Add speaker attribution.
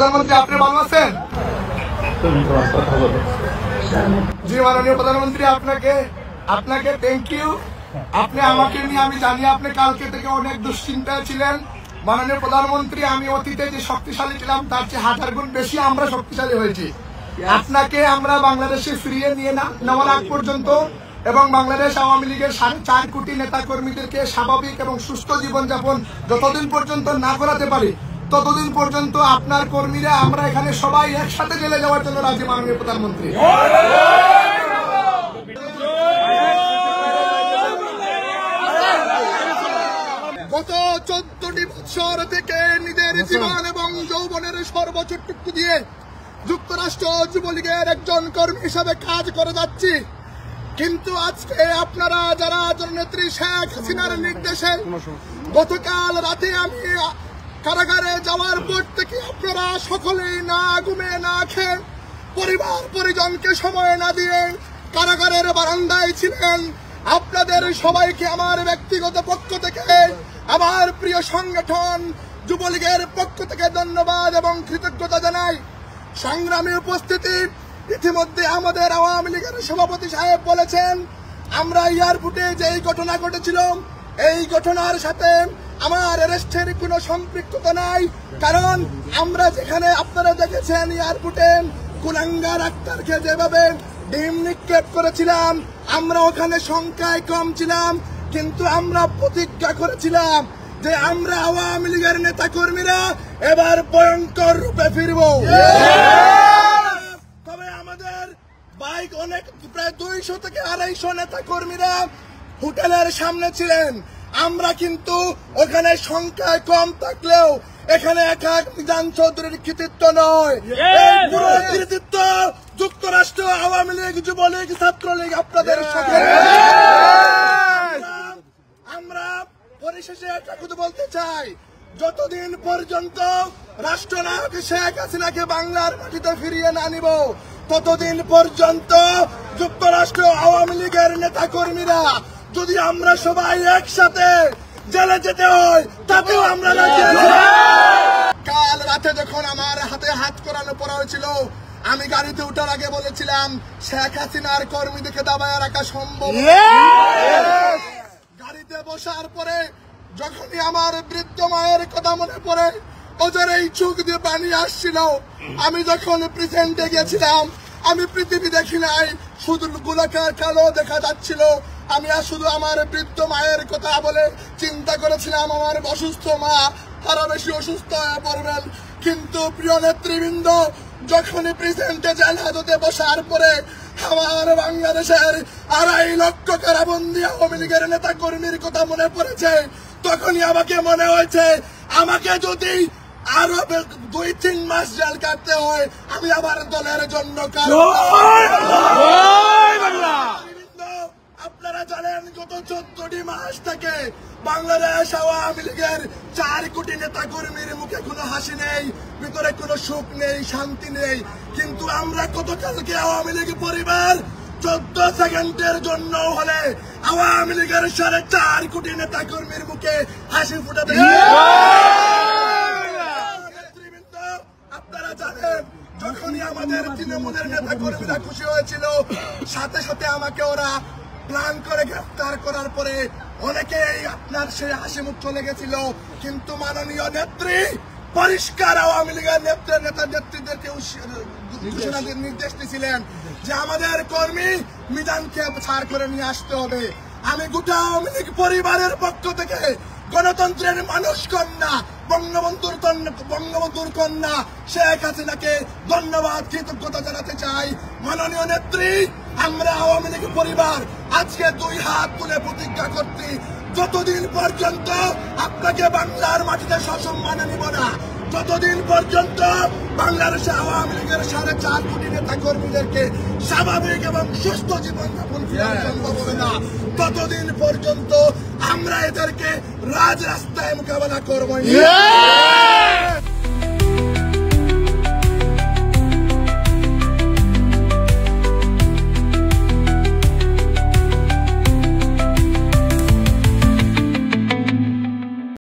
Speaker 1: প্রধানমন্ত্রী, আপনি ভালো আছেন? জি মাননীয় প্রধানমন্ত্রী, আপনাকে থ্যাংক ইউ। আপনি আমাকে নিয়ে, আমি জানি আপনি কালকে থেকে অনেক দুশ্চিন্তায় ছিলেন। মাননীয় প্রধানমন্ত্রী, আমি অতীতে যে শক্তিশালী ছিলাম তার চেয়ে 1000 গুণ বেশি আমরা শক্তিশালী হয়েছি। আপনাকে আমরা বাংলাদেশে ফিরিয়ে নিয়ে নেওয়ার আগ পর্যন্ত এবং বাংলাদেশ আওয়ামী লীগের 4.5 কোটি নেতা কর্মীদেরকে স্বাভাবিক এবং সুস্থ জীবনযাপন যতদিন পর্যন্ত না করাতে পারি ততদিন পর্যন্ত আপনার কর্মীরা আমরা এখানে সবাই একসাথে জেলে যাওয়ার জন্য রাজি। মাননীয় প্রধানমন্ত্রী, গত 14টি বছর থেকে নিজের জীবন এবং যৌবনের সর্বোচ্চটুকু দিয়ে যুক্তরাষ্ট্র যুবলীগের একজন কর্মী হিসাবে কাজ করে যাচ্ছি। কিন্তু আজকে আপনারা যারা জননেত্রী শেখ হাসিনার নির্দেশে গতকাল রাতে আমি কারাগারে যাওয়ার পর থেকে আপনারা সকলেই না ঘুমিয়ে না খেয়ে পরিবার পরিজনকে সময় না দিয়ে কারাগারের বারান্দায় ছিলেন। আপনাদের সবাইকে আমার ব্যক্তিগত পক্ষ থেকে, আমার প্রিয় সংগঠন যুবলীগের পক্ষ থেকে ধন্যবাদ এবং কৃতজ্ঞতা জানাই। সংগ্রামী উপস্থিতি, ইতিমধ্যে আমাদের আওয়ামী লীগের সভাপতি সাহেব বলেছেন আমরা এয়ারপোর্টে যেই ঘটনা ঘটেছিল এই ঘটনার সাথে আমার অ্যারেস্টের কোনো সম্পৃক্ততা নাই। কারণ আমরা যেখানে আপনারা দেখেছেন এয়ারপোর্টে কুলাঙ্গার আক্তারকে যেভাবে ডিম নিক্ষেপ করেছিলাম, আমরা ওখানে সংখ্যায় কম ছিলাম, কিন্তু আমরা প্রতিজ্ঞা করেছিলাম যে আমরা আওয়ামী লীগের নেতা কর্মীরা এবার ভয়ঙ্কর রূপে ফিরব। তবে আমাদের বাইক অনেক, প্রায় 200 থেকে 250 নেতা কর্মীরা হোটেলের সামনে ছিলেন। আমরা কিন্তু ওখানে সংখ্যায় কম থাকলেও এখানে একা মিজান চৌধুরীর কৃতিত্ব নয়, এই পুরো কৃতিত্ব যুক্তরাষ্ট্র আওয়ামী লীগ, যুবলীগ, ছাত্রলীগ আপনাদের সাথে। আমরা পরিশেষে একটা কথা বলতে চাই, যতদিন পর্যন্ত রাষ্ট্রনায়ক শেখ হাসিনাকে বাংলার মাটিতে ফিরিয়ে না নিব ততদিন পর্যন্ত যুক্তরাষ্ট্র আওয়ামী লীগের নেতা কর্মীরা যদি আমরা সবাই একসাথে জেলে যেতে হয় তাতেও আমরা রাজি আছি। কাল রাতে যখন আমার হাতে হাত করানো পড়া হয়েছিল, আমি গাড়িতে উঠার আগে বলেছিলাম শেখ হাসিনার কর্মীদেরকে দাবায় রাখা সম্ভব। গাড়িতে বসার পরে যখনই আমার বৃদ্ধ মায়ের কথা মনে পড়ে ওদের এই চোখ দিয়ে পানি আসছিল। আমি যখন প্রেজেন্টে গেছিলাম আমি পৃথিবী দেখি নাই, শুধু গোলাকার কালো দেখা যাচ্ছিল। আমি শুধু আমার বৃদ্ধ মায়ের কথা বলে চিন্তা করেছিলাম আমার অসুস্থ মা তারা বেশি অসুস্থ হয়ে পড়বেন। কিন্তু প্রিয় নেতৃবৃন্দ, যখনই প্রেজেন্টে জানাজাতে বসার পরে আমার বাংলাদেশের 2.5 লক্ষ কারাবন্দী আওয়ামী লীগের নেতা কর্মীর কথা মনে পড়েছে, তখনই আমাকে মনে হয়েছে আমাকে যদি আরো 2-3 মাস জেল কাটতে হয় আমি আমার দলের জন্য। আপনারা জানেন গত 14টি মাস থেকে বাংলাদেশ আওয়ামী লীগের 4 কোটি নেতা কর্মীর মুখে কোনো হাসি নেই, ভিতরে কোনো সুখ নেই, শান্তি নেই। কিন্তু আমরা গতকালকে আওয়ামী লীগ পরিবার 14 সেকেন্ডের জন্য হলে আওয়ামী লীগের 4.5 কোটি নেতা কর্মীর মুখে হাসি ফুটাতে। আপনারা জানেন যখনই আমাদের তৃণমূলের নেতা কর্মীরা খুশি হয়েছিল সাথে সাথে আমাকে ওরা প্ল্যান করে গ্রেফতার করার পরে অনেকেই আপনার সেই হাসি মুখ চলে গেছিল। কিন্তু মাননীয় নেত্রী পরিষ্কার আওয়ামী লীগের নেতৃত্বদেরকে নির্দেশ দিয়েছিলেন যে আমাদের কর্মী মিজানকে ছাড় করে নিয়ে আসতে হবে। আমি গোটা আওয়ামী লীগ পরিবারের পক্ষ থেকে গণতন্ত্রের মানুষ কন্যা বঙ্গবন্ধুর কন্যা শেখ হাসিনাকে ধন্যবাদ, কৃতজ্ঞতা জানাতে চাই। মাননীয় নেত্রী, আমরা আওয়ামী লীগ পরিবার আজকে 2 হাত তুলে প্রতিজ্ঞা করছি যতদিন পর্যন্ত আপনাকে বাংলার মাটিতে সসম্মানে নিব না, যতদিন পর্যন্ত বাংলাদেশে আওয়ামী লীগের 4.5 কোটি নেতা কর্মীদেরকে স্বাভাবিক এবং সুস্থ জীবনযাপন করা সম্ভব হবে না, ততদিন পর্যন্ত আমরা এদেরকে রাজরাস্তায় মোকাবেলা করবো।